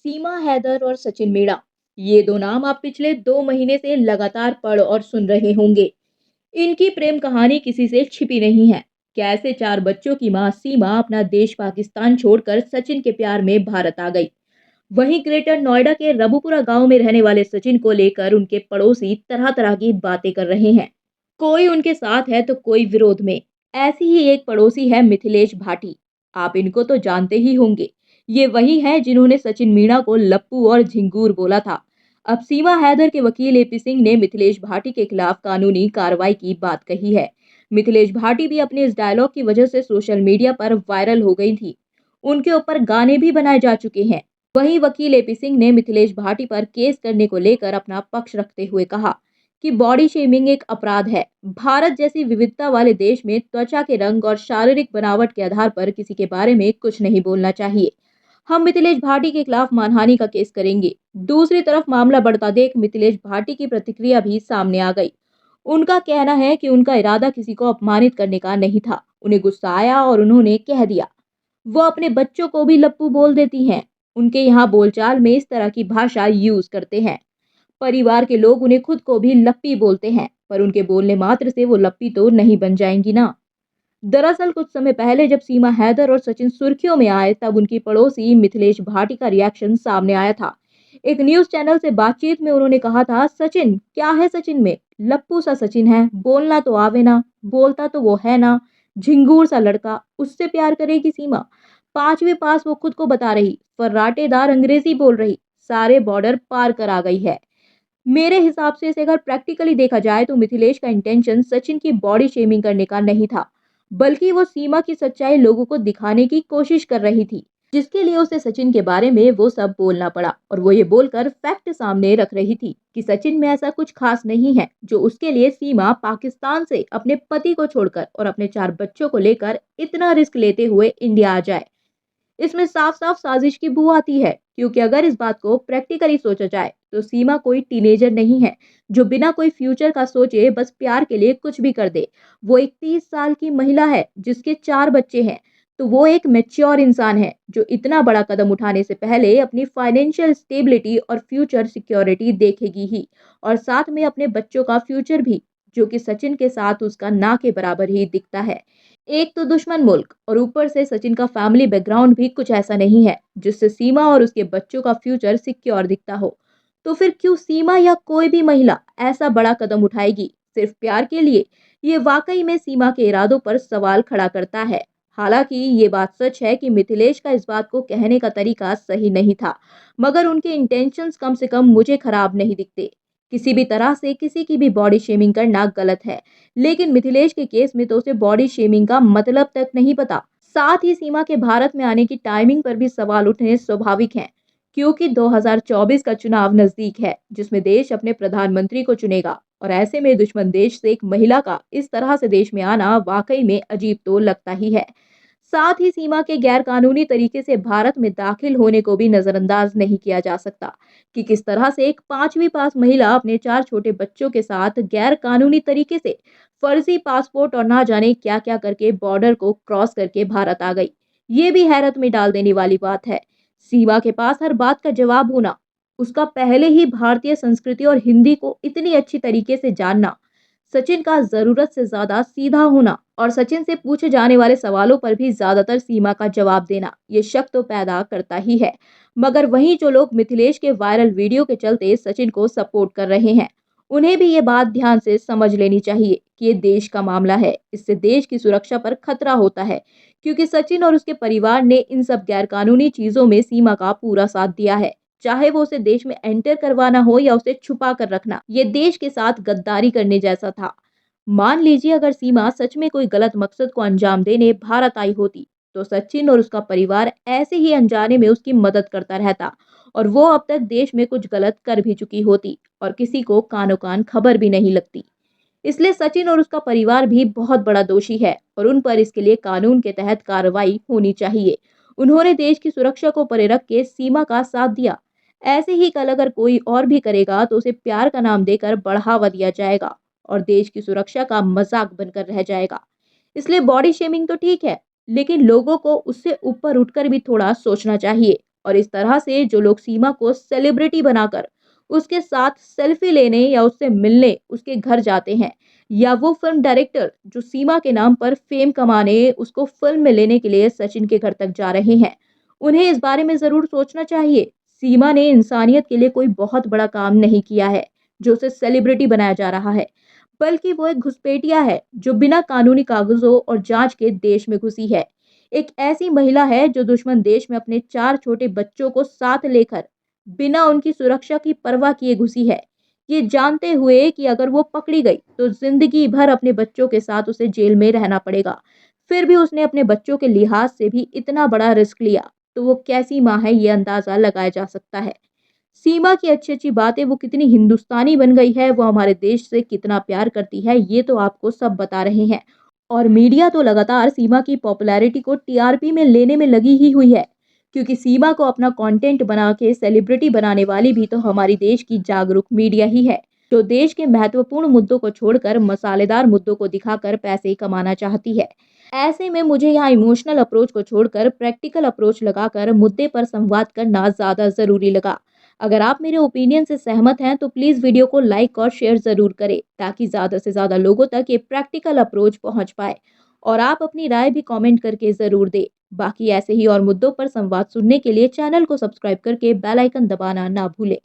सीमा हैदर और सचिन मीणा, ये दो नाम आप पिछले 2 महीने से लगातार पढ़ और सुन रहे होंगे। इनकी प्रेम कहानी किसी से छिपी नहीं है। कैसे 4 बच्चों की मां सीमा अपना देश पाकिस्तान छोड़कर सचिन के प्यार में भारत आ गई। वहीं ग्रेटर नोएडा के रबुपुरा गांव में रहने वाले सचिन को लेकर उनके पड़ोसी तरह तरह की बातें कर रहे हैं। कोई उनके साथ है तो कोई विरोध में। ऐसी ही एक पड़ोसी है मिथिलेश भाटी। आप इनको तो जानते ही होंगे। ये वही है जिन्होंने सचिन मीणा को लप्पू और झिंगूर बोला था। अब सीमा हैदर के वकील एपी सिंह ने मिथिलेश भाटी के खिलाफ कानूनी कार्रवाई की बात कही है। मिथिलेश भाटी भी अपने इस डायलॉग की वजह से सोशल मीडिया पर वायरल हो गई थी। उनके ऊपर गाने भी बनाए जा चुके हैं। वहीं वकील एपी सिंह ने मिथिलेश भाटी पर केस करने को लेकर अपना पक्ष रखते हुए कहा कि बॉडी शेमिंग एक अपराध है। भारत जैसी विविधता वाले देश में त्वचा के रंग और शारीरिक बनावट के आधार पर किसी के बारे में कुछ नहीं बोलना चाहिए। हम मिथिलेश भाटी के खिलाफ मानहानि का केस करेंगे। दूसरी तरफ मामला बढ़ता देख मिथिलेश भाटी की प्रतिक्रिया भी सामने आ गई। उनका कहना है कि उनका इरादा किसी को अपमानित करने का नहीं था। उन्हें गुस्सा आया और उन्होंने कह दिया। वो अपने बच्चों को भी लप्पू बोल देती हैं। उनके यहाँ बोलचाल में इस तरह की भाषा यूज करते हैं। परिवार के लोग उन्हें खुद को भी लप्पी बोलते हैं, पर उनके बोलने मात्र से वो लप्पी तो नहीं बन जाएंगी ना। दरअसल कुछ समय पहले जब सीमा हैदर और सचिन सुर्खियों में आए, तब उनकी पड़ोसी मिथिलेश भाटी का रिएक्शन सामने आया था। एक न्यूज चैनल से बातचीत में उन्होंने कहा था, सचिन क्या है, सचिन में लप्पू सा सचिन है, बोलना तो आवे ना, बोलता तो वो है ना, झिंगूर सा लड़का, उससे प्यार करेगी सीमा। 5वीं पास वो खुद को बता रही, फर्राटेदार अंग्रेजी बोल रही, सारे बॉर्डर पार कर आ गई है। मेरे हिसाब से इसे अगर प्रैक्टिकली देखा जाए तो मिथिलेश का इंटेंशन सचिन की बॉडी शेमिंग करने का नहीं था, बल्कि वो सीमा की सच्चाई लोगों को दिखाने की कोशिश कर रही थी, जिसके लिए उसे सचिन के बारे में वो सब बोलना पड़ा। और वो ये बोलकर फैक्ट सामने रख रही थी कि सचिन में ऐसा कुछ खास नहीं है जो उसके लिए सीमा पाकिस्तान से अपने पति को छोड़कर और अपने 4 बच्चों को लेकर इतना रिस्क लेते हुए इंडिया आ जाए। इसमें साफ साफ साजिश की बू आती है, क्योंकि अगर इस बात को प्रैक्टिकली सोचा जाए तो सीमा कोई टीनेजर नहीं है जो बिना कोई फ्यूचर का सोचे बस प्यार के लिए कुछ भी कर दे। वो एक 30 साल की महिला है जिसके 4 बच्चे हैं। तो वो एक मैच्योर इंसान है जो इतना बड़ा कदम उठाने से पहले अपनी फाइनेंशियल स्टेबिलिटी और फ्यूचर सिक्योरिटी देखेगी ही, और साथ में अपने बच्चों का फ्यूचर भी, जो कि सचिन के साथ उसका ना के बराबर ही दिखता है। एक तो दुश्मन मुल्क और ऊपर से सचिन का फैमिली बैकग्राउंड भी कुछ ऐसा नहीं है जिससे सीमा और उसके बच्चों का फ्यूचर सिक्योर दिखता हो। तो फिर क्यों सीमा या कोई भी महिला ऐसा बड़ा कदम उठाएगी सिर्फ प्यार के लिए? ये वाकई में सीमा के इरादों पर सवाल खड़ा करता है। हालांकि ये बात सच है कि मिथिलेश का इस बात को कहने का तरीका सही नहीं था, मगर उनके इंटेंशंस कम से कम मुझे खराब नहीं दिखते। किसी भी तरह से किसी की भी बॉडी शेमिंग करना गलत है, लेकिन मिथिलेश के केस में तो उसे बॉडी शेमिंग का मतलब तक नहीं पता। साथ ही सीमा के भारत में आने की टाइमिंग पर भी सवाल उठने स्वाभाविक हैं, क्योंकि 2024 का चुनाव नजदीक है जिसमें देश अपने प्रधानमंत्री को चुनेगा, और ऐसे में दुश्मन देश से एक महिला का इस तरह से देश में आना वाकई में अजीब तो लगता ही है। साथ ही सीमा के गैर कानूनी तरीके से भारत में दाखिल होने को भी नजरअंदाज नहीं किया जा सकता कि किस तरह से एक 5वीं पास महिला अपने 4 छोटे बच्चों के साथ गैर कानूनी तरीके से फर्जी पासपोर्ट और ना जाने क्या क्या करके बॉर्डर को क्रॉस करके भारत आ गई। ये भी हैरत में डाल देने वाली बात है। सीमा के पास हर बात का जवाब होना, उसका पहले ही भारतीय संस्कृति और हिंदी को इतनी अच्छी तरीके से जानना, सचिन का जरूरत से ज्यादा सीधा होना और सचिन से पूछे जाने वाले सवालों पर भी ज्यादातर सीमा का जवाब देना, ये शक तो पैदा करता ही है। मगर वहीं जो लोग मिथिलेश के वायरल वीडियो के चलते सचिन को सपोर्ट कर रहे हैं, उन्हें भी ये बात ध्यान से समझ लेनी चाहिए कि ये देश का मामला है। इससे देश की सुरक्षा पर खतरा होता है, क्योंकि सचिन और उसके परिवार ने इन सब गैरकानूनी चीजों में सीमा का पूरा साथ दिया है। चाहे वो उसे देश में एंटर करवाना हो या उसे छुपा कर रखना, ये देश के साथ गद्दारी करने जैसा था। मान लीजिए अगर सीमा सच में कोई गलत मकसद को अंजाम देने भारत आई होती, तो सचिन और उसका परिवार ऐसे ही अनजाने में उसकी मदद करता रहता, और वो अब तक देश में कुछ गलत कर भी चुकी होती और किसी को कानो कान खबर भी नहीं लगती। इसलिए सचिन और उसका परिवार भी बहुत बड़ा दोषी है और उन पर इसके लिए कानून के तहत कार्रवाई होनी चाहिए। उन्होंने देश की सुरक्षा को परे रख के सीमा का साथ दिया। ऐसे ही कल अगर कोई और भी करेगा तो उसे प्यार का नाम देकर बढ़ावा दिया जाएगा और देश की सुरक्षा का मजाक बनकर रह जाएगा। इसलिए बॉडी शेमिंग तो ठीक है, लेकिन लोगों को उससे ऊपर उठकर भी थोड़ा सोचना चाहिए और इस तरह से जो लोग सीमा को सेलिब्रिटी बनाकर उसके साथ सेल्फी लेने या उससे मिलने उसके घर जाते हैं, या वो फिल्म डायरेक्टर जो सीमा के नाम पर फेम कमाने उसको फिल्म में लेने के लिए सचिन के घर तक जा रहे हैं, उन्हें इस बारे में जरूर सोचना चाहिए। सीमा ने इंसानियत के लिए कोई बहुत बड़ा काम नहीं किया है जो उसे सेलिब्रिटी बनाया जा रहा है, बल्कि वो एक घुसपैठिया है जो बिना कानूनी कागजों और जांच के देश में घुसी है। एक ऐसी महिला है जो दुश्मन देश में अपने 4 छोटे बच्चों को साथ लेकर बिना उनकी सुरक्षा की परवाह किए घुसी है, ये जानते हुए कि अगर वो पकड़ी गई तो जिंदगी भर अपने बच्चों के साथ उसे जेल में रहना पड़ेगा। फिर भी उसने अपने बच्चों के लिहाज से भी इतना बड़ा रिस्क लिया, तो वो कैसी माँ है ये अंदाजा लगाया जा सकता है। सीमा की अच्छी-अच्छी बातें, वो कितनी हिंदुस्तानी बन गई है, वो हमारे देश से कितना प्यार करती है, ये तो आपको सब बता रहे हैं। और मीडिया तो लगातार सीमा की पॉपुलैरिटी को टीआरपी में लेने में लगी ही हुई है, क्योंकि सीमा को अपना कंटेंट बना के सेलिब्रिटी बनाने वाली भी तो हमारी देश की जागरूक मीडिया ही है, जो देश के महत्वपूर्ण मुद्दों को छोड़कर मसालेदार मुद्दों को दिखाकर पैसे कमाना चाहती है। ऐसे में मुझे यहाँ इमोशनल अप्रोच को छोड़कर प्रैक्टिकल अप्रोच लगाकर मुद्दे पर संवाद करना ज़्यादा ज़रूरी लगा। अगर आप मेरे ओपिनियन से सहमत हैं तो प्लीज़ वीडियो को लाइक और शेयर ज़रूर करें, ताकि ज़्यादा से ज़्यादा लोगों तक ये प्रैक्टिकल अप्रोच पहुँच पाए। और आप अपनी राय भी कमेंट करके ज़रूर दें। बाकी ऐसे ही और मुद्दों पर संवाद सुनने के लिए चैनल को सब्सक्राइब करके बेल आइकन दबाना ना भूलें।